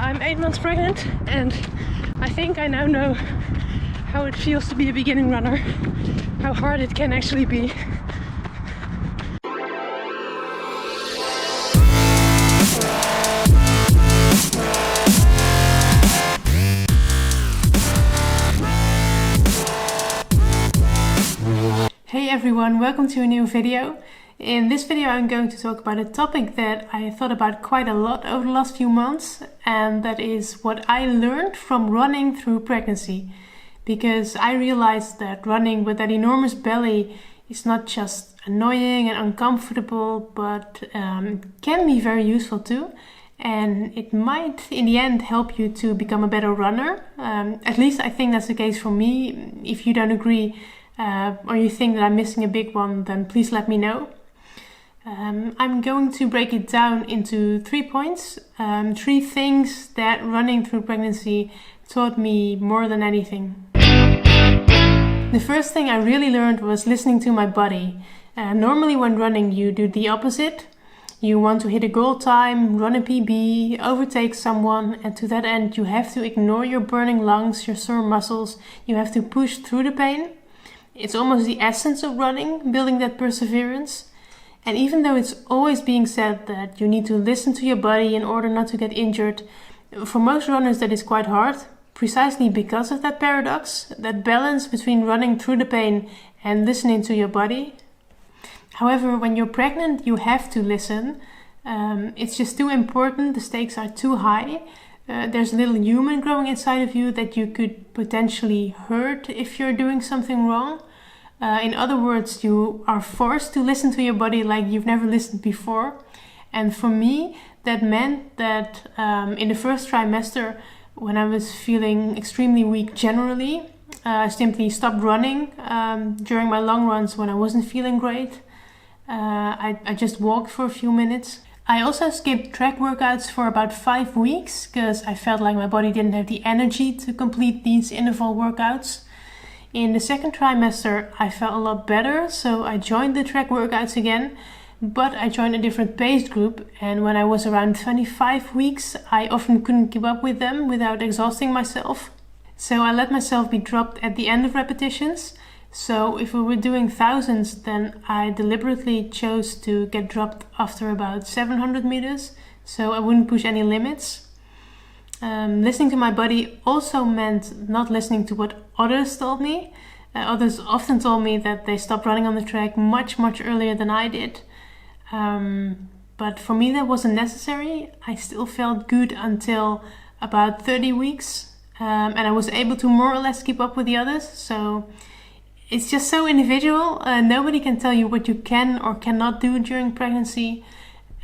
I'm 8 months pregnant and I think I now know how it feels to be a beginning runner, how hard it can actually be. Hey everyone, welcome to a new video. In this video I'm going to talk about a topic that I thought about quite a lot over the last few months, and that is what I learned from running through pregnancy. Because I realized that running with that enormous belly is not just annoying and uncomfortable, but can be very useful too. And it might in the end help you to become a better runner. At least I think that's the case for me. If you don't agree or you think that I'm missing a big one, then please let me know. I'm going to break it down into 3 points, 3 things that running through pregnancy taught me more than anything. The first thing I really learned was listening to my body. Normally when running you do the opposite. You want to hit a goal time, run a PB, overtake someone, and to that end you have to ignore your burning lungs, your sore muscles, you have to push through the pain. It's almost the essence of running, building that perseverance. And even though it's always being said that you need to listen to your body in order not to get injured, for most runners that is quite hard, precisely because of that paradox, that balance between running through the pain and listening to your body. However, when you're pregnant, you have to listen. It's just too important, the stakes are too high. There's a little human growing inside of you that you could potentially hurt if you're doing something wrong. In other words, you are forced to listen to your body like you've never listened before. And for me, that meant that in the first trimester, when I was feeling extremely weak generally, I simply stopped running during my long runs when I wasn't feeling great. I just walked for a few minutes. I also skipped track workouts for about 5 weeks because I felt like my body didn't have the energy to complete these interval workouts. In the second trimester, I felt a lot better, so I joined the track workouts again, but I joined a different paced group, and when I was around 25 weeks, I often couldn't keep up with them without exhausting myself. So I let myself be dropped at the end of repetitions. So if we were doing thousands, then I deliberately chose to get dropped after about 700 meters, so I wouldn't push any limits. Listening to my body also meant not listening to what others told me. Others often told me that they stopped running on the track much earlier than I did. But for me that wasn't necessary. I still felt good until about 30 weeks. And I was able to more or less keep up with the others. So it's just so individual. Nobody can tell you what you can or cannot do during pregnancy.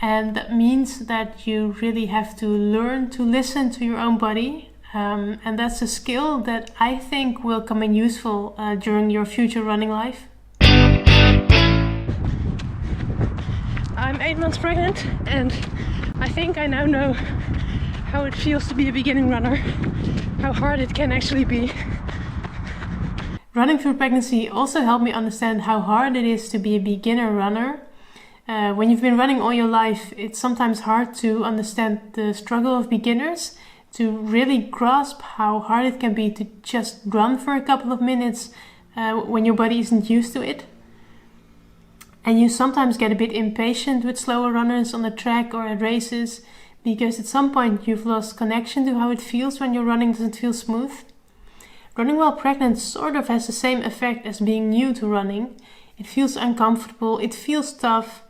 And that means that you really have to learn to listen to your own body. And that's a skill that I think will come in useful during your future running life. I'm 8 months pregnant and I think I now know how it feels to be a beginning runner, how hard it can actually be. Running through pregnancy also helped me understand how hard it is to be a beginner runner. When you've been running all your life, it's sometimes hard to understand the struggle of beginners, to really grasp how hard it can be to just run for a couple of minutes when your body isn't used to it. And you sometimes get a bit impatient with slower runners on the track or at races, because at some point you've lost connection to how it feels when your running doesn't feel smooth. Running while pregnant sort of has the same effect as being new to running. It feels uncomfortable, it feels tough.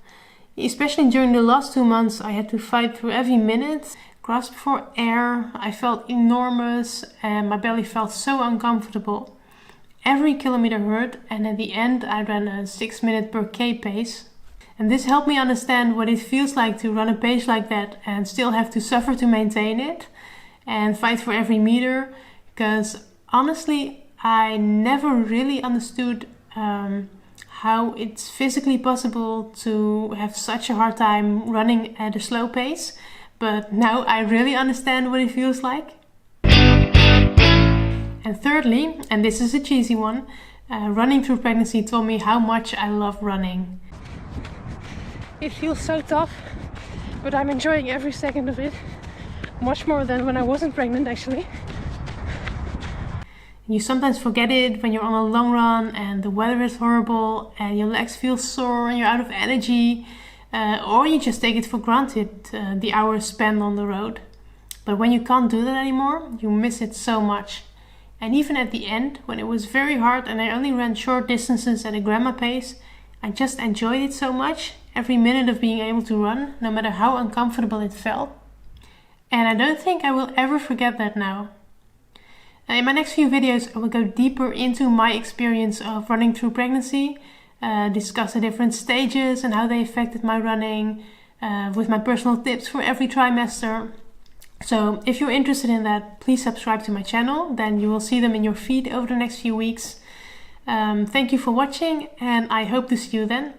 Especially during the last 2 months, I had to fight through every minute, grasp for air. I felt enormous and my belly felt so uncomfortable. Every kilometer hurt, and at the end I ran a 6 minute per K pace. And this helped me understand what it feels like to run a pace like that and still have to suffer to maintain it and fight for every meter. Because honestly, I never really understood how it's physically possible to have such a hard time running at a slow pace. But now I really understand what it feels like. And thirdly, and this is a cheesy one, running through pregnancy taught me how much I love running. It feels so tough, but I'm enjoying every second of it. much more than when I wasn't pregnant actually. You sometimes forget it when you're on a long run and the weather is horrible and your legs feel sore and you're out of energy, or you just take it for granted, the hours spent on the road. But when you can't do that anymore, you miss it so much. And even at the end, when it was very hard and I only ran short distances at a grandma pace, I just enjoyed it so much, every minute of being able to run, no matter how uncomfortable it felt. And I don't think I will ever forget that now. In my next few videos, I will go deeper into my experience of running through pregnancy, discuss the different stages and how they affected my running, with my personal tips for every trimester. So if you're interested in that, please subscribe to my channel, then you will see them in your feed over the next few weeks. Thank you for watching and I hope to see you then.